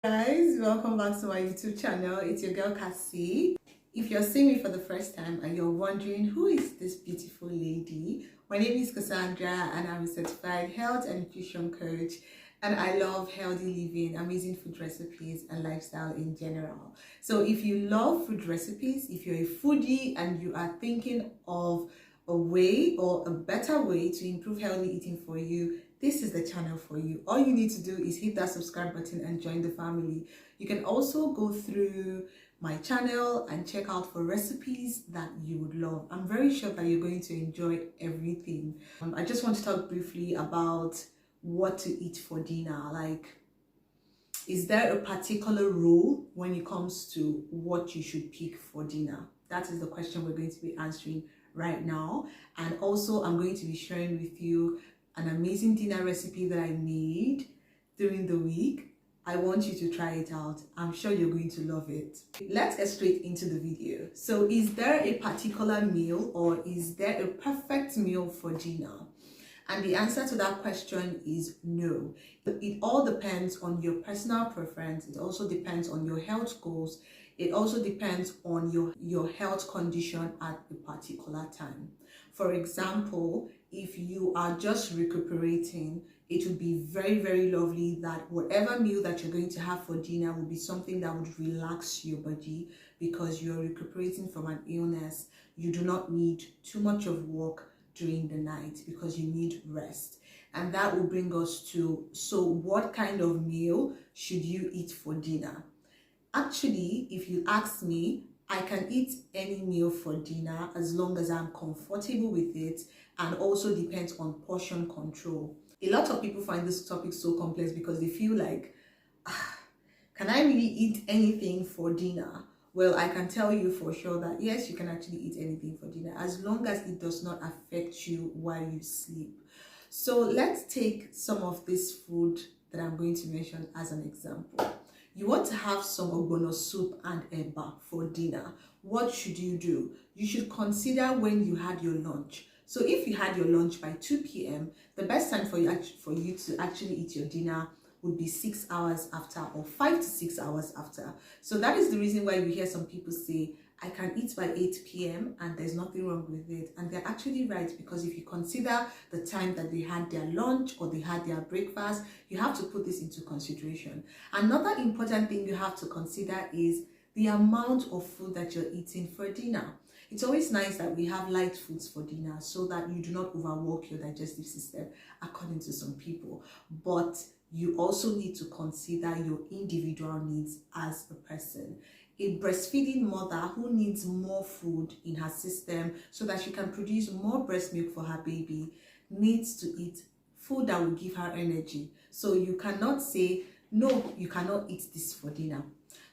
Guys, welcome back to my YouTube channel. It's your girl Cassie. If you're seeing me for the first time and you're wondering who is this beautiful lady, my name is Cassandra and I'm a certified health and nutrition coach, and I love healthy living, amazing food recipes and lifestyle in general. So if you love food recipes, if you're a foodie and you are thinking of a way or a better way to improve healthy eating for you, this is the channel for you. All you need to do is hit that subscribe button and join the family. You can also go through my channel and check out for recipes that you would love. I'm very sure that you're going to enjoy everything. I just want to talk briefly about what to eat for dinner. Like, is there a particular rule when it comes to what you should pick for dinner? That is the question we're going to be answering right now. And also I'm going to be sharing with you an amazing dinner recipe that I made during the week. I want you to try it out. I'm sure you're going to love it. Let's get straight into the video. So is there a particular meal or is there a perfect meal for dinner? And the answer to that question is no. It all depends on your personal preference. It also depends on your health goals. It also depends on your health condition at a particular time. For example, if you are just recuperating, it would be very, very lovely that whatever meal that you're going to have for dinner will be something that would relax your body, because you're recuperating from an illness. You do not need too much of work during the night because you need rest. And that will bring us to, so what kind of meal should you eat for dinner? Actually, if you ask me, I can eat any meal for dinner as long as I'm comfortable with it, and also depends on portion control. A lot of people find this topic so complex because they feel like, can I really eat anything for dinner? Well, I can tell you for sure that yes, you can actually eat anything for dinner as long as it does not affect you while you sleep. So let's take some of this food that I'm going to mention as an example. You want to have some ogbono soup and eba for dinner. What should you do? You should consider when you had your lunch. So if you had your lunch by 2 p.m., the best time for you to actually eat your dinner would be 6 hours after, or 5 to 6 hours after. So that is the reason why you hear some people say, I can eat by 8 p.m. and there's nothing wrong with it. And they're actually right, because if you consider the time that they had their lunch or they had their breakfast, you have to put this into consideration. Another important thing you have to consider is the amount of food that you're eating for dinner. It's always nice that we have light foods for dinner so that you do not overwork your digestive system, according to some people. But you also need to consider your individual needs as a person. A breastfeeding mother who needs more food in her system so that she can produce more breast milk for her baby needs to eat food that will give her energy. So you cannot say, no, you cannot eat this for dinner.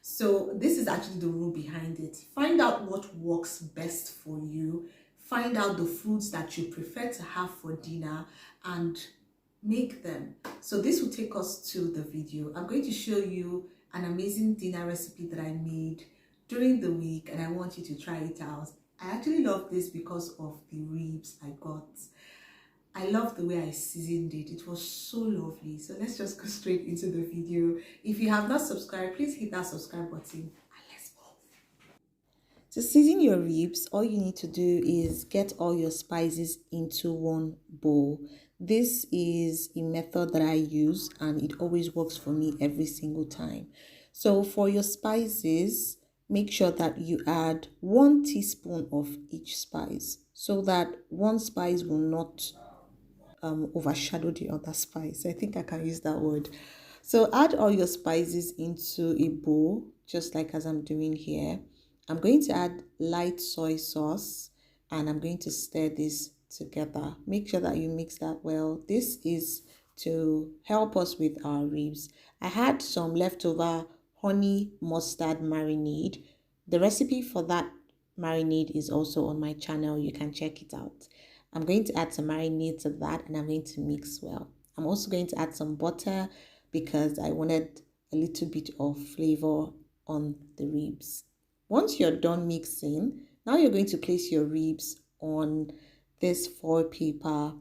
So this is actually the rule behind it. Find out what works best for you. Find out the foods that you prefer to have for dinner and make them. So this will take us to the video. I'm going to show you an amazing dinner recipe that I made during the week, and I want you to try it out. I actually love this because of the ribs I got. I love the way I seasoned it. It was so lovely. So let's just go straight into the video. If you have not subscribed, please hit that subscribe button and let's move. To season your ribs, all you need to do is get all your spices into one bowl. This is a method that I use and it always works for me every single time. So for your spices, make sure that you add 1 teaspoon of each spice so that one spice will not overshadow the other spice. I think I can use that word. So add all your spices into a bowl, just like as I'm doing here. I'm going to add light soy sauce and I'm going to stir this together. Make sure that you mix that well. This is to help us with our ribs. I had some leftover honey mustard marinade. The recipe for that marinade is also on my channel. You can check it out. I'm going to add some marinade to that and I'm going to mix well. I'm also going to add some butter because I wanted a little bit of flavor on the ribs. Once you're done mixing, now you're going to place your ribs on this foil paper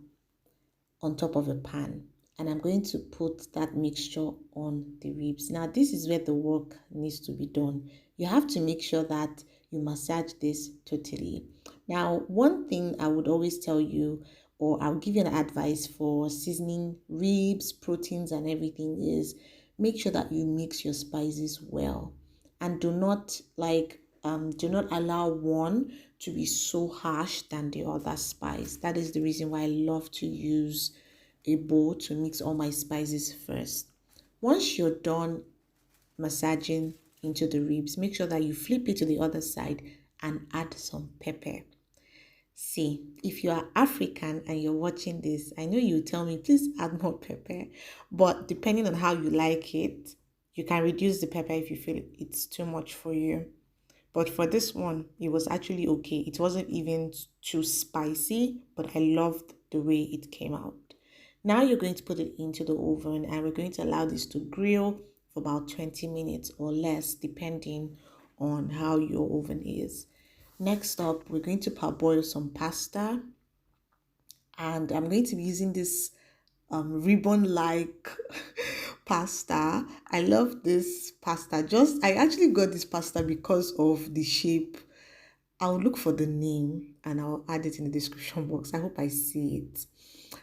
on top of a pan. and I'm going to put that mixture on the ribs. Now, this is where the work needs to be done. You have to make sure that you massage this totally. Now, one thing I would always tell you, or I'll give you an advice for seasoning ribs, proteins, and everything is make sure that you mix your spices well, and do not allow one to be so harsh than the other spice. That is the reason why I love to use a bowl to mix all my spices first. Once you're done massaging into the ribs, make sure that you flip it to the other side and add some pepper. See, if you are African and you're watching this, I know you tell me, please add more pepper. But depending on how you like it, you can reduce the pepper if you feel it's too much for you. But for this one, it was actually okay. It wasn't even too spicy, but I loved the way it came out. Now you're going to put it into the oven and we're going to allow this to grill for about 20 minutes or less, depending on how your oven is. Next up, we're going to parboil some pasta, and I'm going to be using this ribbon-like pasta. I love this pasta. I actually got this pasta because of the shape. I'll look for the name and I'll add it in the description box. I hope I see it.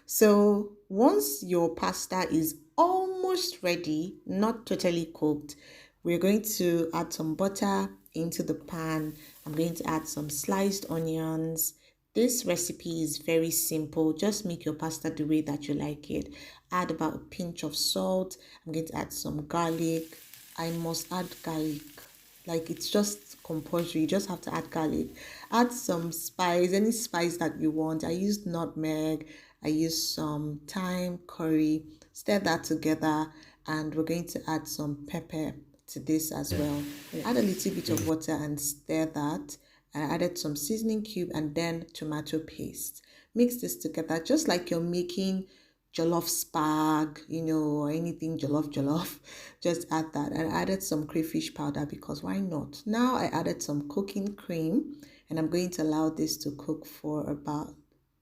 So once your pasta is almost ready, not totally cooked, we're going to add some butter into the pan. I'm going to add some sliced onions. This recipe is very simple. Just make your pasta the way that you like it. Add about a pinch of salt. I'm going to add some garlic. I must add garlic. Like, it's just compulsory. You just have to add garlic. Add some spice, any spice that you want. I used nutmeg. I used some thyme, curry. Stir that together, and we're going to add some pepper to this as well. Add a little bit of water and stir that. I added some seasoning cube and then tomato paste. Mix this together just like you're making jollof spag, or anything jollof. Just add that. I added some crayfish powder because why not? Now I added some cooking cream and I'm going to allow this to cook for about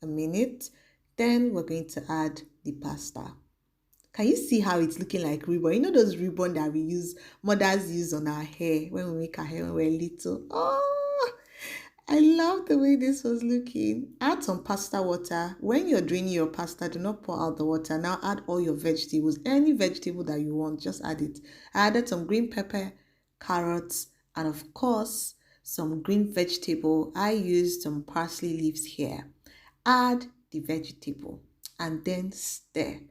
a minute. Then we're going to add the pasta. Can you see how it's looking like ribbon? You know those ribbon that mothers use on our hair when we make our hair when we're little? Oh, I love the way this was looking. Add some pasta water. When you're draining your pasta, do not pour out the water. Now add all your vegetables. Any vegetable that you want, just add it. I added some green pepper, carrots, and of course, some green vegetable. I used some parsley leaves here. Add the vegetable and then stir.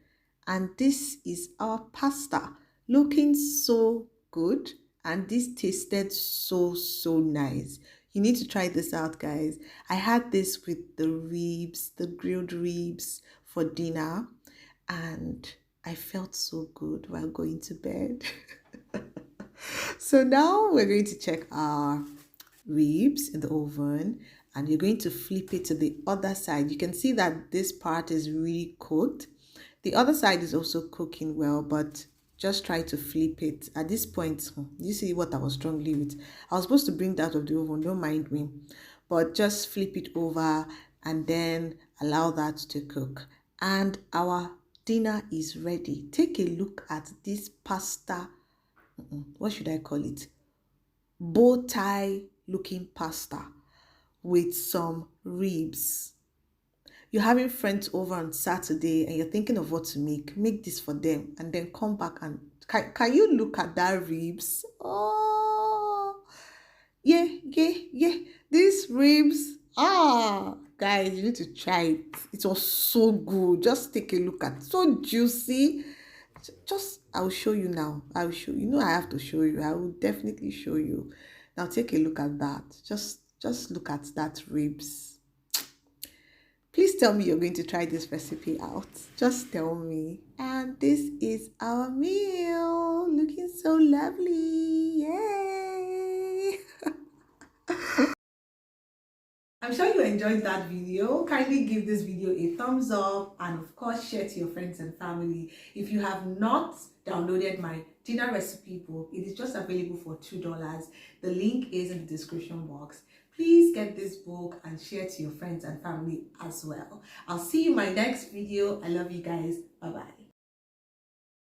And this is our pasta, looking so good, and this tasted so nice. You need to try this out, guys. I had this with the grilled ribs for dinner, and I felt so good while going to bed. So now we're going to check our ribs in the oven, and you're going to flip it to the other side. You can see that this part is really cooked. The other side is also cooking well, but just try to flip it. At this point, you see what I was struggling with. I was supposed to bring that out of the oven, don't mind me. But just flip it over and then allow that to cook. And our dinner is ready. Take a look at this pasta. What should I call it? Bow tie looking pasta with some ribs. You're having friends over on Saturday and you're thinking of what to make this for them and then come back and can you look at that ribs? Oh, yeah. These ribs, guys, you need to try it. It was so good. Just take a look at it. So juicy. I'll show you now. I'll show you. I have to show you. I will definitely show you. Now take a look at that. Just look at that ribs. Please tell me you're going to try this recipe out. Just tell me. And this is our meal. Looking so lovely. Yay! I'm sure you enjoyed that video. Kindly give this video a thumbs up and of course share to your friends and family. If you have not downloaded my dinner recipe book, it is just available for $2. The link is in the description box. Please get this book and share to your friends and family as well. I'll see you in my next video. I love you guys. Bye-bye.